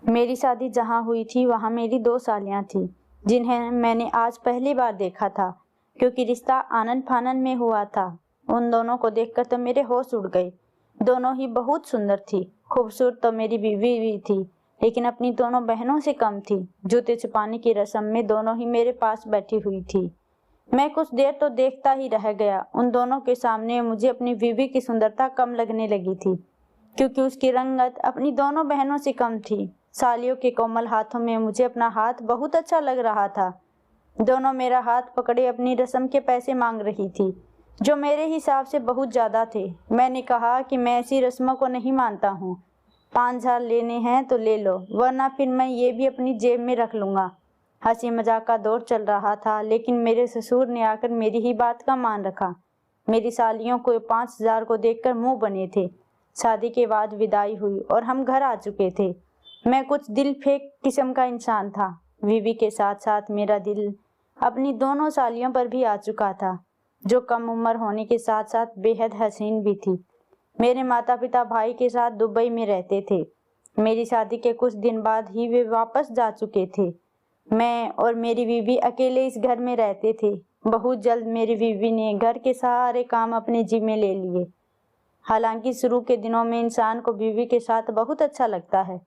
मेरी शादी जहाँ हुई थी वहाँ मेरी 2 सालियाँ थीं, जिन्हें मैंने आज पहली बार देखा था, क्योंकि रिश्ता आनन-फानन में हुआ था। उन दोनों को देखकर तो मेरे होश उड़ गए। दोनों ही बहुत सुंदर थी। खूबसूरत तो मेरी बीवी भी थी, लेकिन अपनी दोनों बहनों से कम थी। जूते छुपाने की रस्म में दोनों ही मेरे पास बैठी हुई थी। मैं कुछ देर तो देखता ही रह गया। उन दोनों के सामने मुझे अपनी बीवी की सुंदरता कम लगने लगी थी, क्योंकि उसकी रंगत अपनी दोनों बहनों से कम थी। सालियों के कोमल हाथों में मुझे अपना हाथ बहुत अच्छा लग रहा था। दोनों मेरा हाथ पकड़े अपनी रस्म के पैसे मांग रही थी, जो मेरे हिसाब से बहुत ज़्यादा थे। मैंने कहा कि मैं ऐसी रस्मों को नहीं मानता हूँ। 5,000 लेने हैं तो ले लो, वरना फिर मैं ये भी अपनी जेब में रख लूँगा। हंसी मजाक का दौर चल रहा था, लेकिन मेरे ससुर ने आकर मेरी ही बात का मान रखा। मेरी सालियों को 5,000 को देखकर मुंह बने थे। शादी के बाद विदाई हुई और हम घर आ चुके थे। मैं कुछ दिल फेंक किस्म का इंसान था। बीवी के साथ साथ मेरा दिल अपनी दोनों सालियों पर भी आ चुका था, जो कम उम्र होने के साथ साथ बेहद हसीन भी थी। मेरे माता पिता भाई के साथ दुबई में रहते थे। मेरी शादी के कुछ दिन बाद ही वे वापस जा चुके थे। मैं और मेरी बीवी अकेले इस घर में रहते थे। बहुत जल्द मेरी बीवी ने घर के सारे काम अपने जिम्मे ले लिए। हालांकि शुरू के दिनों में इंसान को बीवी के साथ बहुत अच्छा लगता है,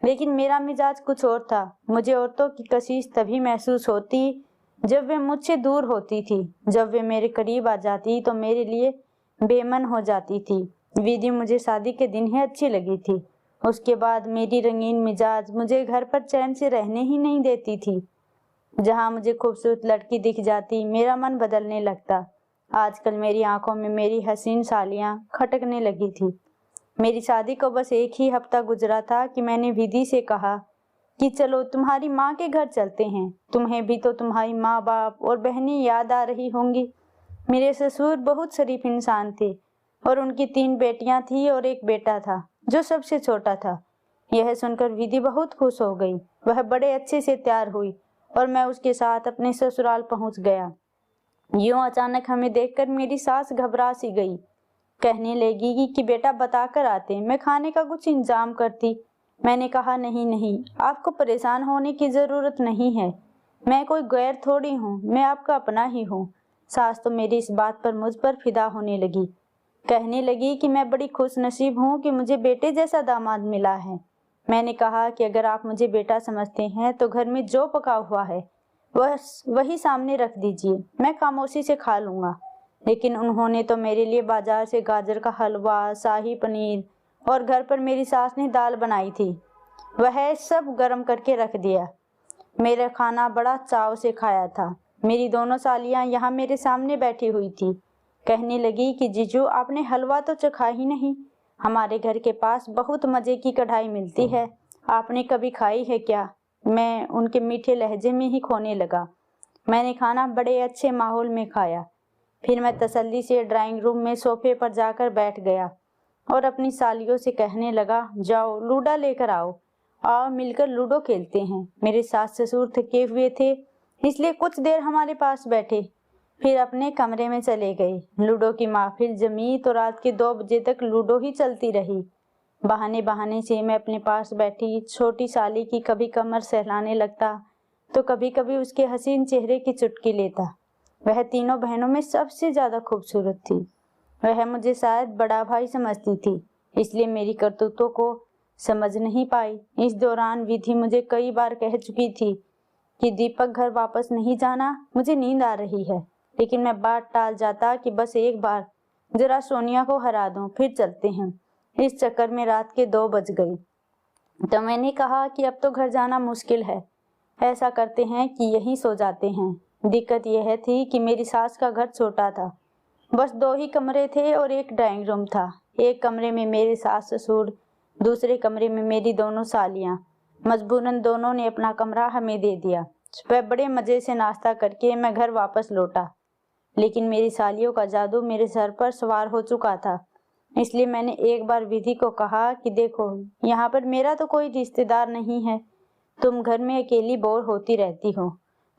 लेकिन मेरा मिजाज कुछ और था। मुझे औरतों की कशिश तभी महसूस होती जब वे मुझसे दूर होती थी। जब वे मेरे करीब आ जाती तो मेरे लिए बेमन हो जाती थी। विधि मुझे शादी के दिन ही अच्छी लगी थी। उसके बाद मेरी रंगीन मिजाज मुझे घर पर चैन से रहने ही नहीं देती थी। जहाँ मुझे खूबसूरत लड़की दिख जाती, मेरा मन बदलने लगता। आजकल मेरी आंखों में मेरी हसीन सालियां खटकने लगी थी। मेरी शादी को बस एक ही हफ्ता गुजरा था कि मैंने विधि से कहा कि चलो तुम्हारी माँ के घर चलते हैं। तुम्हें भी तो तुम्हारी माँ बाप और बहनें याद आ रही होंगी। मेरे ससुर बहुत शरीफ इंसान थे और उनकी 3 बेटियां थी और एक बेटा था, जो सबसे छोटा था। यह सुनकर विधि बहुत खुश हो गई। वह बड़े अच्छे से तैयार हुई और मैं उसके साथ अपने ससुराल पहुंच गया। यूं अचानक हमें देखकर मेरी सास घबरा सी गई। कहने लगी कि बेटा बता कर आते, मैं खाने का कुछ इंतजाम करती। मैंने कहा नहीं नहीं, आपको परेशान होने की जरूरत नहीं है। मैं कोई गैर थोड़ी हूँ, मैं आपका अपना ही हूँ। सास तो मेरी इस बात पर मुझ पर फिदा होने लगी। कहने लगी कि मैं बड़ी खुश नसीब हूँ कि मुझे बेटे जैसा दामाद मिला है। मैंने कहा कि अगर आप मुझे बेटा समझते हैं तो घर में जो पका हुआ है वही सामने रख दीजिए, मैं खामोशी से खा लूँगा। लेकिन उन्होंने तो मेरे लिए बाजार से गाजर का हलवा, शाही पनीर और घर पर मेरी सास ने दाल बनाई थी, वह सब गर्म करके रख दिया। मेरा खाना बड़ा चाव से खाया था। मेरी दोनों सालियां यहाँ मेरे सामने बैठी हुई थी। कहने लगी कि जीजू आपने हलवा तो चखा ही नहीं। हमारे घर के पास बहुत मजे की कढ़ाई मिलती है, आपने कभी खाई है क्या? मैं उनके मीठे लहजे में ही खोने लगा। मैंने खाना बड़े अच्छे माहौल में खाया। फिर मैं तसल्ली से ड्राइंग रूम में सोफे पर जाकर बैठ गया और अपनी सालियों से कहने लगा, जाओ लूडो लेकर आओ, आओ मिलकर लूडो खेलते हैं। मेरे सास ससुर थके हुए थे, इसलिए कुछ देर हमारे पास बैठे, फिर अपने कमरे में चले गए। लूडो की महफिल जमी तो रात के 2 बजे तक लूडो ही चलती रही। बहाने बहाने से मैं अपने पास बैठी छोटी साली की कभी कमर सहलाने लगता तो कभी कभी उसके हसीन चेहरे की चुटकी लेता। वह तीनों बहनों में सबसे ज्यादा खूबसूरत थी। वह मुझे शायद बड़ा भाई समझती थी, इसलिए मेरी करतूतों को समझ नहीं पाई। इस दौरान विधि मुझे कई बार कह चुकी थी कि दीपक घर वापस नहीं जाना, मुझे नींद आ रही है। लेकिन मैं बात टाल जाता कि बस एक बार जरा सोनिया को हरा दूं, फिर चलते हैं। इस चक्कर में रात के 2 बज गई। तो मैंने कहा कि अब तो घर जाना मुश्किल है, ऐसा करते हैं कि यहीं सो जाते हैं। दिक्कत यह थी कि मेरी सास का घर छोटा था, बस 2 ही कमरे थे और एक ड्राइंग रूम था। एक कमरे में मेरे सास ससुर, दूसरे कमरे में मेरी दोनों सालियां। मजबूरन दोनों ने अपना कमरा हमें दे दिया। सुबह बड़े मजे से नाश्ता करके मैं घर वापस लौटा, लेकिन मेरी सालियों का जादू मेरे सर पर सवार हो चुका था। इसलिए मैंने एक बार विधि को कहा कि देखो, यहाँ पर मेरा तो कोई रिश्तेदार नहीं है, तुम घर में अकेली बोर होती रहती हो,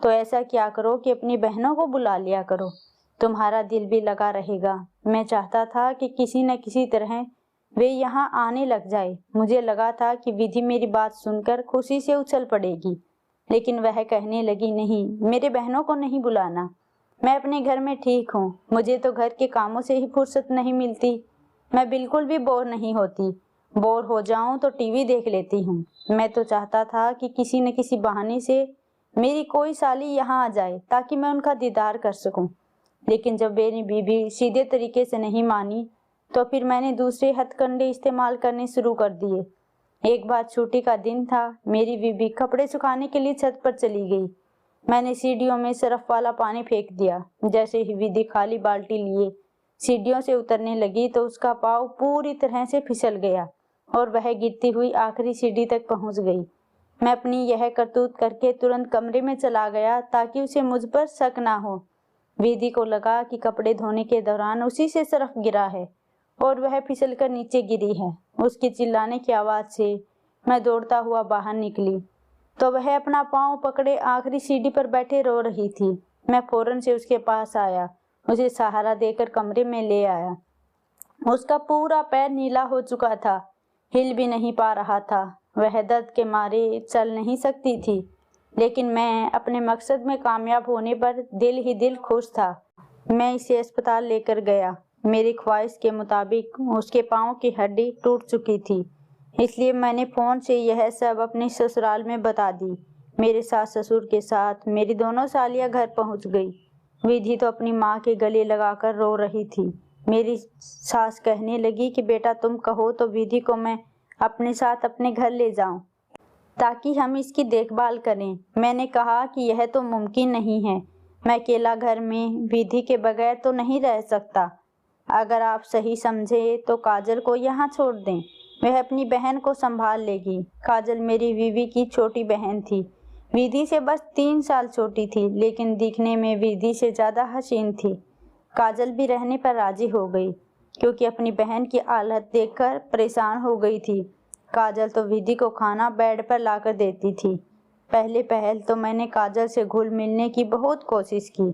तो ऐसा क्या करो कि अपनी बहनों को बुला लिया करो, तुम्हारा दिल भी लगा रहेगा। मैं चाहता था कि किसी न किसी तरह वे यहाँ आने लग जाए। मुझे लगा था कि विधि मेरी बात सुनकर खुशी से उछल पड़ेगी, लेकिन वह कहने लगी, नहीं, मेरे बहनों को नहीं बुलाना, मैं अपने घर में ठीक हूँ, मुझे तो घर के कामों से ही फुर्सत नहीं मिलती। मैं बिल्कुल भी बोर नहीं होती, बोर हो जाऊं तो टीवी देख लेती हूँ। मैं तो चाहता था कि किसी न किसी बहाने से मेरी कोई साली यहाँ आ जाए ताकि मैं उनका दीदार कर सकूं। लेकिन जब मेरी बीबी सीधे तरीके से नहीं मानी तो फिर मैंने दूसरे हथकंडे इस्तेमाल करने शुरू कर दिए। एक बार छुट्टी का दिन था, मेरी बीबी कपड़े सुखाने के लिए छत पर चली गई। मैंने सीढ़ियों में सरफ वाला पानी फेंक दिया। जैसे ही विधि खाली बाल्टी लिए सीढ़ियों से उतरने लगी तो उसका पाँव पूरी तरह से फिसल गया और वह गिरती हुई आखिरी सीढ़ी तक पहुंच गई। मैं अपनी यह करतूत करके तुरंत कमरे में चला गया ताकि उसे मुझ पर शक ना हो। विधि को लगा कि कपड़े धोने के दौरान उसी से सरफ गिरा है और वह फिसल कर नीचे गिरी है। उसके चिल्लाने की आवाज़ से मैं दौड़ता हुआ बाहर निकली तो वह अपना पाँव पकड़े आखिरी सीढ़ी पर बैठे रो रही थी। मैं फौरन से उसके पास आया, उसे सहारा देकर कमरे में ले आया। उसका पूरा पैर नीला हो चुका था, हिल भी नहीं पा रहा था। वह दर्द के मारे चल नहीं सकती थी, लेकिन मैं अपने मकसद में कामयाब होने पर दिल ही दिल खुश था। मैं इसे अस्पताल लेकर गया। मेरी ख्वाहिश के मुताबिक उसके पाँव की हड्डी टूट चुकी थी, इसलिए मैंने फ़ोन से यह सब अपने ससुराल में बता दी। मेरे सास ससुर के साथ मेरी दोनों सालियाँ घर पहुँच गई। विधि तो अपनी माँ के गले लगाकर रो रही थी। मेरी सास कहने लगी कि बेटा तुम कहो तो विधि को मैं अपने साथ अपने घर ले जाऊं ताकि हम इसकी देखभाल करें। मैंने कहा कि यह तो मुमकिन नहीं है, मैं अकेला घर में विधि के बगैर तो नहीं रह सकता। अगर आप सही समझे तो काजल को यहाँ छोड़ दें, वह अपनी बहन को संभाल लेगी। काजल मेरी बीवी की छोटी बहन थी, विधि से बस 3 साल छोटी थी, लेकिन दिखने में विधि से ज़्यादा हसीन थी। काजल भी रहने पर राजी हो गई क्योंकि अपनी बहन की हालत देखकर परेशान हो गई थी। काजल तो विधि को खाना बेड पर लाकर देती थी। पहले पहल तो मैंने काजल से घुल मिलने की बहुत कोशिश की,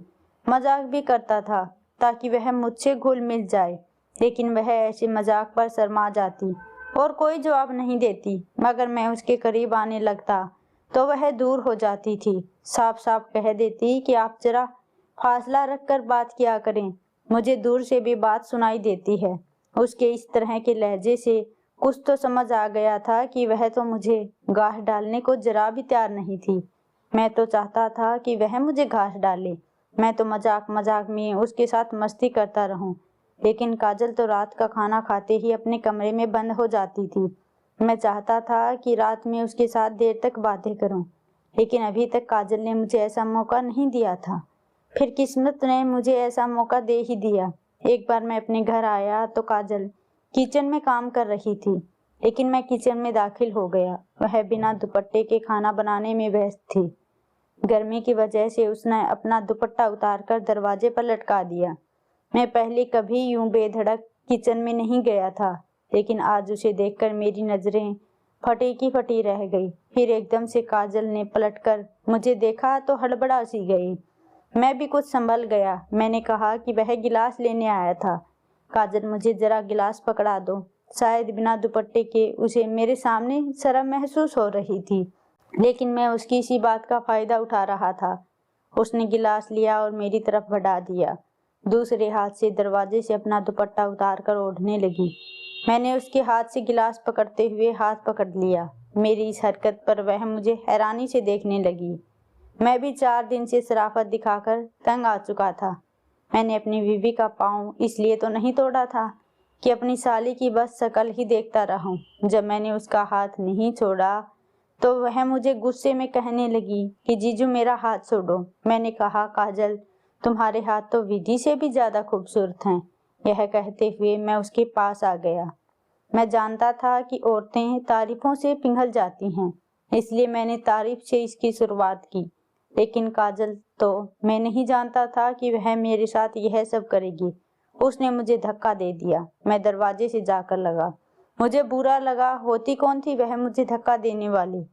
मजाक भी करता था ताकि वह मुझसे घुल मिल जाए, लेकिन वह ऐसे मजाक पर शर्मा जाती और कोई जवाब नहीं देती। मगर मैं उसके करीब आने लगता तो वह दूर हो जाती थी, साफ साफ कह देती कि आप जरा फासला रखकर बात किया करें, मुझे दूर से भी बात सुनाई देती है। उसके इस तरह के लहजे से कुछ तो समझ आ गया था कि वह तो मुझे घास डालने को जरा भी तैयार नहीं थी। मैं तो चाहता था कि वह मुझे घास डाले। मैं तो मजाक मजाक में उसके साथ मस्ती करता रहूं, लेकिन काजल तो रात का खाना खाते ही अपने कमरे में बंद हो जाती थी। मैं चाहता था कि रात में उसके साथ देर तक बातें करूं, लेकिन अभी तक काजल ने मुझे ऐसा मौका नहीं दिया था। फिर किस्मत ने मुझे ऐसा मौका दे ही दिया। एक बार मैं अपने घर आया तो काजल किचन में काम कर रही थी, लेकिन मैं किचन में दाखिल हो गया। वह बिना दुपट्टे के खाना बनाने में व्यस्त थी। गर्मी की वजह से उसने अपना दुपट्टा उतारकर दरवाजे पर लटका दिया। मैं पहले कभी यूं बेधड़क किचन में नहीं गया था, लेकिन आज उसे देखकर मेरी नजरें फटी की फटी रह गई। फिर एकदम से काजल ने पलटकर मुझे देखा तो हड़बड़ा सी गई। मैं भी कुछ संभल गया। मैंने कहा कि वह गिलास लेने आया था। काजल, मुझे जरा गिलास पकड़ा दो। शायद बिना दुपट्टे के उसे मेरे सामने शर्म महसूस हो रही थी, लेकिन मैं उसकी इसी बात का फायदा उठा रहा था। उसने गिलास लिया और मेरी तरफ बढ़ा दिया। दूसरे हाथ से दरवाजे से अपना दुपट्टा उतारकर ओढ़ने लगी। मैंने उसके हाथ से गिलास पकड़ते हुए हाथ पकड़ लिया। मेरी इस हरकत पर वह मुझे हैरानी से देखने लगी। मैं भी 4 दिन से शराफत दिखाकर तंग आ चुका था। मैंने अपनी बीवी का पाँव इसलिए तो नहीं तोड़ा था कि अपनी साली की बस शक्ल ही देखता रहूं। जब मैंने उसका हाथ नहीं छोड़ा तो वह मुझे गुस्से में कहने लगी कि जीजू मेरा हाथ छोड़ो। मैंने कहा, काजल तुम्हारे हाथ तो विधि से भी ज्यादा खूबसूरत हैं। यह कहते हुए मैं उसके पास आ गया। मैं जानता था कि औरतें तारीफों से पिघल जाती हैं, इसलिए मैंने तारीफ से इसकी शुरुआत की। लेकिन काजल तो मैं नहीं जानता था कि वह मेरे साथ यह सब करेगी। उसने मुझे धक्का दे दिया। मैं दरवाजे से जाकर लगा। मुझे बुरा लगा, होती कौन थी वह मुझे धक्का देने वाली।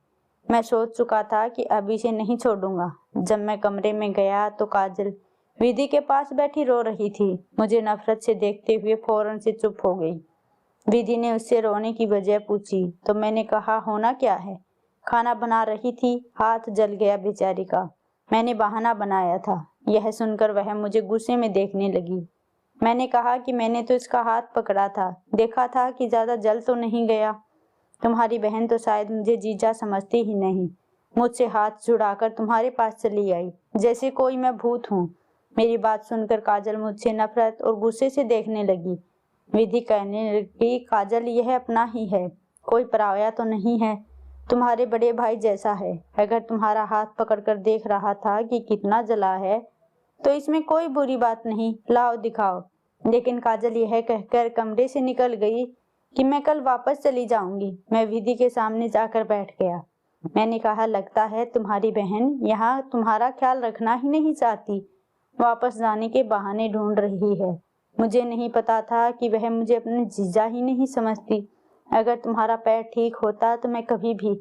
मैं सोच चुका था कि अभी से नहीं छोड़ूंगा। जब मैं कमरे में गया तो काजल विधि के पास बैठी रो रही थी। मुझे नफरत से देखते हुए फौरन से चुप हो गई। विधि ने उससे रोने की वजह पूछी तो मैंने कहा होना क्या है, खाना बना रही थी, हाथ जल गया बेचारी का, मैंने बहाना बनाया था। यह सुनकर वह मुझे गुस्से में देखने लगी। मैंने कहा कि मैंने तो इसका हाथ पकड़ा था, देखा था कि ज्यादा जल तो नहीं गया। तुम्हारी बहन तो शायद मुझे जीजा समझती ही नहीं, मुझसे हाथ जुड़ाकर तुम्हारे पास चली आई जैसे कोई मैं भूत हूँ। मेरी बात सुनकर काजल मुझसे नफरत और गुस्से से देखने लगी। विधि कहने लगी, काजल यह अपना ही है, कोई पराया तो नहीं है, तुम्हारे बड़े भाई जैसा है। अगर तुम्हारा हाथ पकड़कर देख रहा था कि कितना जला है तो इसमें कोई बुरी बात नहीं, लाओ दिखाओ। लेकिन काजल यह कहकर कमरे से निकल गई कि मैं कल वापस चली जाऊंगी। मैं विधि के सामने जाकर बैठ गया। मैंने कहा, लगता है तुम्हारी बहन यहाँ तुम्हारा ख्याल रखना ही नहीं चाहती, वापस जाने के बहाने ढूंढ रही है। मुझे नहीं पता था कि वह मुझे अपने जीजा ही नहीं समझती। अगर तुम्हारा पैर ठीक होता तो मैं कभी भी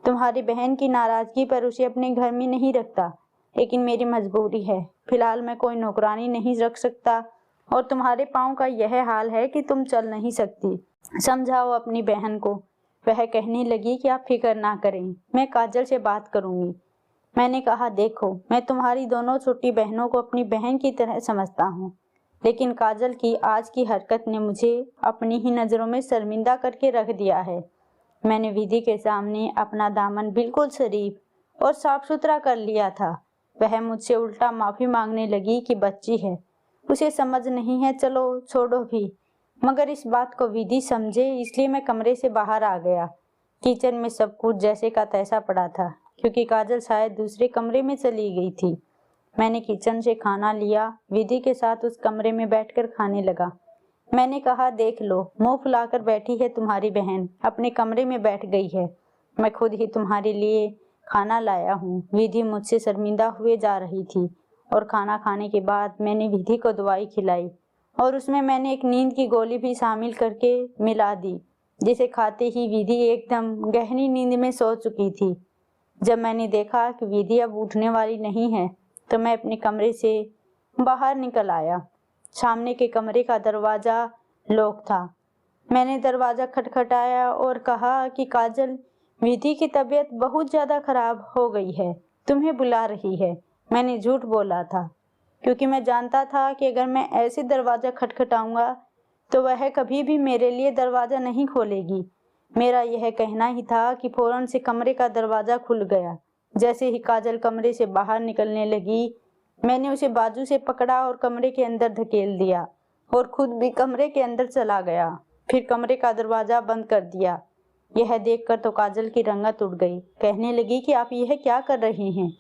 तुम्हारी बहन की नाराजगी पर उसे अपने घर में नहीं रखता, लेकिन मेरी मजबूरी है। फिलहाल मैं कोई नौकरानी नहीं रख सकता और तुम्हारे पाँव का यह हाल है कि तुम चल नहीं सकती। समझाओ अपनी बहन को। वह कहने लगी कि आप फिक्र ना करें, मैं काजल से बात करूंगी। मैंने कहा, देखो मैं तुम्हारी दोनों छोटी बहनों को अपनी बहन की तरह समझता हूँ, लेकिन काजल की आज की हरकत ने मुझे अपनी ही नज़रों में शर्मिंदा करके रख दिया है। मैंने विधि के सामने अपना दामन बिल्कुल शरीफ और साफ सुथरा कर लिया था। वह मुझसे उल्टा माफी मांगने लगी कि बच्ची है, उसे समझ नहीं है, चलो छोड़ो भी। मगर इस बात को विधि समझे इसलिए मैं कमरे से बाहर आ गया। किचन में सब कुछ जैसे का तैसा पड़ा था, क्योंकि काजल शायद दूसरे कमरे में चली गई थी। मैंने किचन से खाना लिया, विधि के साथ उस कमरे में बैठकर खाने लगा। मैंने कहा, देख लो, मुंह फुलाकर बैठी है तुम्हारी बहन, अपने कमरे में बैठ गई है। मैं खुद ही तुम्हारे लिए खाना लाया हूँ। विधि मुझसे शर्मिंदा हुए जा रही थी और खाना खाने के बाद मैंने विधि को दवाई खिलाई और उसमें मैंने एक नींद की गोली भी शामिल करके मिला दी, जिसे खाते ही विधि एकदम गहरी नींद में सो चुकी थी। जब मैंने देखा कि विधि अब उठने वाली नहीं है तो मैं अपने कमरे से बाहर निकल आया। सामने के कमरे का दरवाजा लॉक था। मैंने दरवाजा खटखटाया और कहा कि काजल, विधि की तबीयत बहुत ज़्यादा खराब हो गई है, तुम्हें बुला रही है। मैंने झूठ बोला था, क्योंकि मैं जानता था कि अगर मैं ऐसे दरवाज़ा खटखटाऊंगा तो वह कभी भी मेरे लिए दरवाज़ा नहीं खोलेगी। मेरा यह कहना ही था कि फौरन से कमरे का दरवाज़ा खुल गया। जैसे ही काजल कमरे से बाहर निकलने लगी, मैंने उसे बाजू से पकड़ा और कमरे के अंदर धकेल दिया और खुद भी कमरे के अंदर चला गया। फिर कमरे का दरवाज़ा बंद कर दिया। यह देखकर तो काजल की रंगत उड़ गई। कहने लगी कि आप यह क्या कर रहे हैं,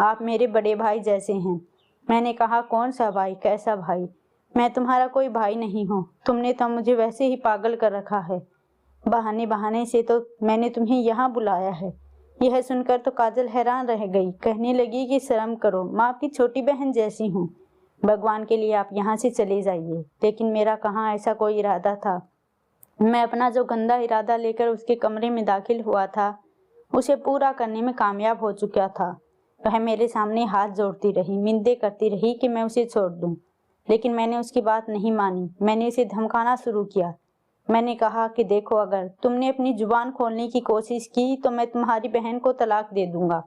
आप मेरे बड़े भाई जैसे हैं। मैंने कहा, कौन सा भाई, कैसा भाई? मैं तुम्हारा कोई भाई नहीं हूँ, तुमने तो मुझे वैसे ही पागल कर रखा है। बहाने बहाने से तो मैंने तुम्हें यहाँ बुलाया है। यह सुनकर तो काजल हैरान रह गई। कहने लगी कि शर्म करो, मैं आपकी छोटी बहन जैसी हूँ, भगवान के लिए आप यहाँ से चले जाइए। लेकिन मेरा कहाँ ऐसा कोई इरादा था। मैं अपना जो गंदा इरादा लेकर उसके कमरे में दाखिल हुआ था उसे पूरा करने में कामयाब हो चुका था। वह मेरे सामने हाथ जोड़ती रही, मिन्नतें करती रही कि मैं उसे छोड़ दूं, लेकिन मैंने उसकी बात नहीं मानी। मैंने उसे धमकाना शुरू किया। मैंने कहा कि देखो, अगर तुमने अपनी जुबान खोलने की कोशिश की तो मैं तुम्हारी बहन को तलाक दे दूंगा।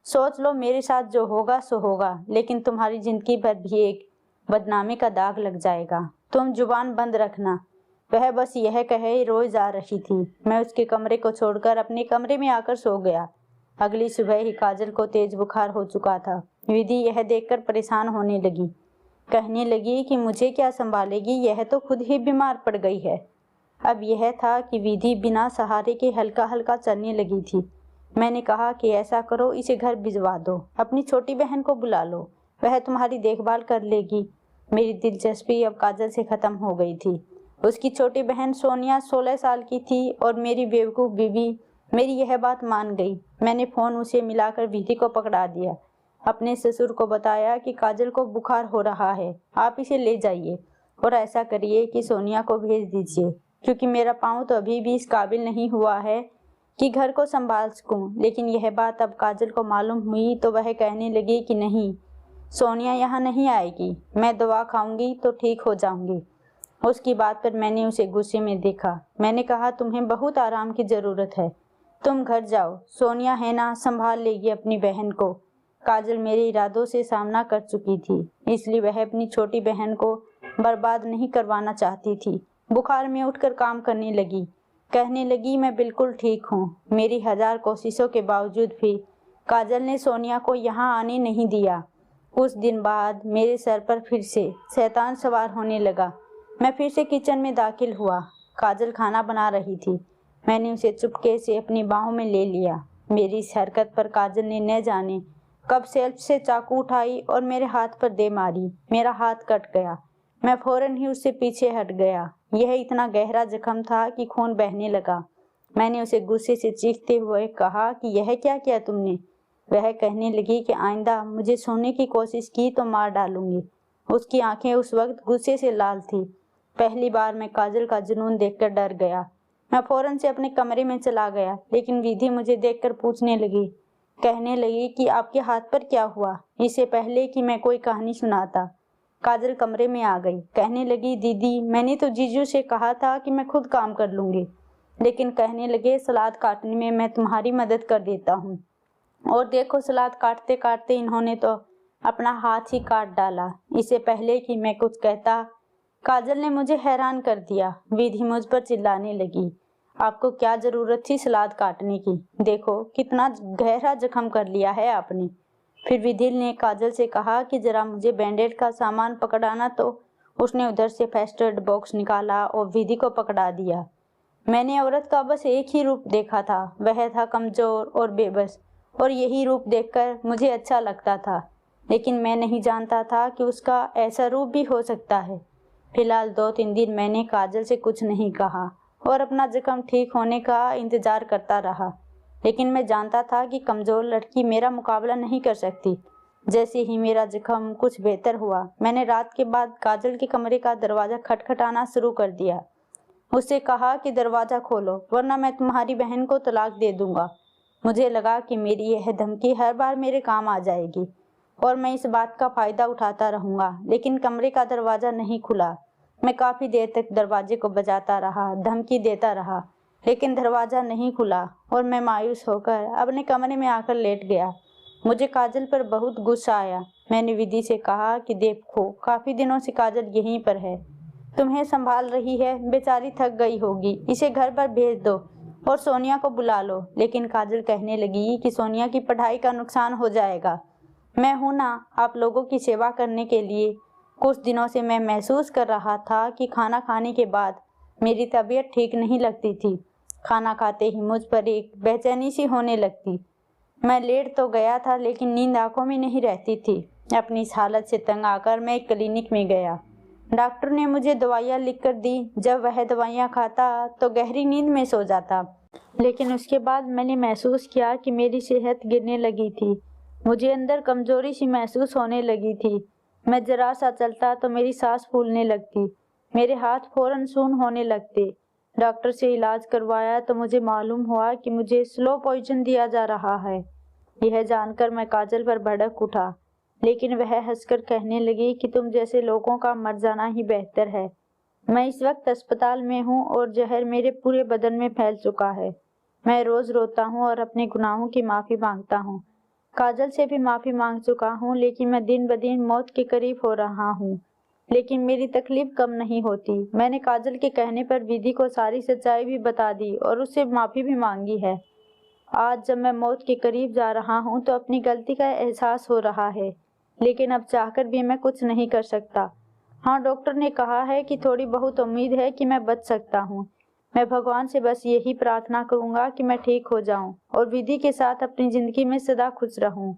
सोच लो, मेरे साथ जो होगा सो होगा, लेकिन तुम्हारी जिंदगी भर भी एक बदनामी का दाग लग जाएगा। तुम जुबान बंद रखना। वह बस यह कहे रोज जा रही थी। मैं उसके कमरे को छोड़कर अपने कमरे में आकर सो गया। अगली सुबह ही काजल को तेज बुखार हो चुका था। विधि यह देखकर परेशान होने लगी। कहने लगी कि मुझे क्या संभालेगी, यह तो खुद ही बीमार पड़ गई है। अब यह था कि विधि बिना सहारे के हल्का हल्का चलने लगी थी। मैंने कहा कि ऐसा करो, इसे घर भिजवा दो, अपनी छोटी बहन को बुला लो, वह तुम्हारी देखभाल कर लेगी। मेरी दिलचस्पी अब काजल से खत्म हो गई थी। उसकी छोटी बहन सोनिया 16 साल की थी और मेरी बेवकूफ़ बीवी मेरी यह बात मान गई। मैंने फ़ोन उसे मिलाकर विधि को पकड़ा दिया। अपने ससुर को बताया कि काजल को बुखार हो रहा है, आप इसे ले जाइए और ऐसा करिए कि सोनिया को भेज दीजिए, क्योंकि मेरा पाँव तो अभी भी इस काबिल नहीं हुआ है कि घर को संभाल सकूं। लेकिन यह बात अब काजल को मालूम हुई तो वह कहने लगी कि नहीं, सोनिया यहाँ नहीं आएगी, मैं दवा खाऊंगी तो ठीक हो जाऊंगी। उसकी बात पर मैंने उसे गुस्से में देखा। मैंने कहा, तुम्हें बहुत आराम की जरूरत है, तुम घर जाओ, सोनिया है ना, संभाल लेगी अपनी बहन को। काजल मेरे इरादों से सामना कर चुकी थी, इसलिए वह अपनी छोटी बहन को बर्बाद नहीं करवाना चाहती थी। बुखार में उठकर काम करने लगी, कहने लगी, मैं बिल्कुल ठीक हूँ। मेरी 1000 कोशिशों के बावजूद भी काजल ने सोनिया को यहाँ आने नहीं दिया। कुछ दिन बाद मेरे सर पर फिर से शैतान सवार होने लगा। मैं फिर से किचन में दाखिल हुआ। काजल खाना बना रही थी। मैंने उसे चुपके से अपनी बाहों में ले लिया। मेरी इस हरकत पर काजल ने न जाने कब शेल्फ से चाकू उठाई और मेरे हाथ पर दे मारी। मेरा हाथ कट गया। मैं फौरन ही उससे पीछे हट गया। यह इतना गहरा जख्म था कि खून बहने लगा। मैंने उसे गुस्से से चीखते हुए कहा कि यह क्या किया तुमने? वह कहने लगी कि आइंदा मुझे सोने की कोशिश की तो मार डालूंगी। उसकी आंखें उस वक्त गुस्से से लाल थी। पहली बार मैं काजल का जुनून देखकर डर गया। मैं फौरन से अपने कमरे में चला गया, लेकिन विधि मुझे देखकर पूछने लगी, कहने लगी कि आपके हाथ पर क्या हुआ? इससे पहले कि मैं कोई कहानी सुनाता, काजल कमरे में आ गई। कहने लगी, दीदी, मैंने तो जीजू से कहा था कि मैं खुद काम कर लूंगी, लेकिन कहने लगे सलाद काटने में मैं तुम्हारी मदद कर देता हूँ। और देखो, सलाद काटते काटते इन्होंने तो अपना हाथ ही काट डाला। इससे पहले कि मैं कुछ कहता, काजल ने मुझे हैरान कर दिया। विधि मुझ पर चिल्लाने लगी, आपको क्या जरूरत थी सलाद काटने की? देखो कितना गहरा जख्म कर लिया है आपने। फिर विधि ने काजल से कहा कि जरा मुझे बैंडेड का सामान पकड़ाना, तो उसने उधर से फर्स्ट एड बॉक्स निकाला और विधि को पकड़ा दिया। मैंने औरत का बस एक ही रूप देखा था, वह था कमजोर और बेबस, और यही रूप देखकर मुझे अच्छा लगता था, लेकिन मैं नहीं जानता था कि उसका ऐसा रूप भी हो सकता है। फिलहाल 2-3 दिन मैंने काजल से कुछ नहीं कहा और अपना जख्म ठीक होने का इंतजार करता रहा, लेकिन मैं जानता था कि कमजोर लड़की मेरा मुकाबला नहीं कर सकती। जैसे ही मेरा जख्म कुछ बेहतर हुआ, मैंने रात के बाद काजल के कमरे का दरवाजा खटखटाना शुरू कर दिया। उससे कहा कि दरवाजा खोलो, वरना मैं तुम्हारी बहन को तलाक दे दूंगा। मुझे लगा कि मेरी यह धमकी हर बार मेरे काम आ जाएगी और मैं इस बात का फायदा उठाता रहूंगा, लेकिन कमरे का दरवाजा नहीं खुला। मैं काफी देर तक दरवाजे को बजाता रहा, धमकी देता रहा, लेकिन दरवाजा नहीं खुला और मैं मायूस होकर अपने कमरे में आकर लेट गया। मुझे काजल पर बहुत गुस्सा आया। मैंने विधि से कहा कि देखो, काफी दिनों से काजल यहीं पर है, तुम्हें संभाल रही है, बेचारी थक गई होगी, इसे घर पर भेज दो और सोनिया को बुला लो। लेकिन काजल कहने लगी कि सोनिया की पढ़ाई का नुकसान हो जाएगा, मैं हूं ना आप लोगों की सेवा करने के लिए। कुछ दिनों से मैं महसूस कर रहा था कि खाना खाने के बाद मेरी तबीयत ठीक नहीं लगती थी। खाना खाते ही मुझ पर एक बेचैनी सी होने लगती। मैं लेट तो गया था, लेकिन नींद आंखों में नहीं रहती थी। अपनी इस हालत से तंग आकर मैं एक क्लिनिक में गया। डॉक्टर ने मुझे दवाइयाँ लिखकर दी। जब वह दवाइयाँ खाता तो गहरी नींद में सो जाता, लेकिन उसके बाद मैंने महसूस किया कि मेरी सेहत गिरने लगी थी। मुझे अंदर कमजोरी सी महसूस होने लगी थी। मैं जरा सा चलता तो मेरी सांस फूलने लगती, मेरे हाथ फौरन सून होने लगते। डॉक्टर से इलाज करवाया तो मुझे मालूम हुआ कि मुझे स्लो पॉइजन दिया जा रहा है। यह जानकर मैं काजल पर भड़क उठा, लेकिन वह हंसकर कहने लगी कि तुम जैसे लोगों का मर जाना ही बेहतर है। मैं इस वक्त अस्पताल में हूँ और जहर मेरे पूरे बदन में फैल चुका है। मैं रोज रोता हूँ और अपने गुनाहों की माफी मांगता हूँ। काजल से भी माफी मांग चुका हूँ, लेकिन मैं दिन ब दिन मौत के करीब हो रहा हूँ, लेकिन मेरी तकलीफ कम नहीं होती। मैंने काजल के कहने पर विधि को सारी सच्चाई भी बता दी और उससे माफी भी मांगी है। आज जब मैं मौत के करीब जा रहा हूँ तो अपनी गलती का एहसास हो रहा है, लेकिन अब चाहकर भी मैं कुछ नहीं कर सकता। हाँ, डॉक्टर ने कहा है कि थोड़ी बहुत उम्मीद है कि मैं बच सकता हूँ। मैं भगवान से बस यही प्रार्थना करूंगा कि मैं ठीक हो जाऊं और विधि के साथ अपनी जिंदगी में सदा खुश रहूं।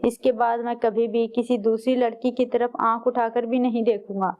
इसके बाद मैं कभी भी किसी दूसरी लड़की की तरफ आंख उठाकर भी नहीं देखूंगा।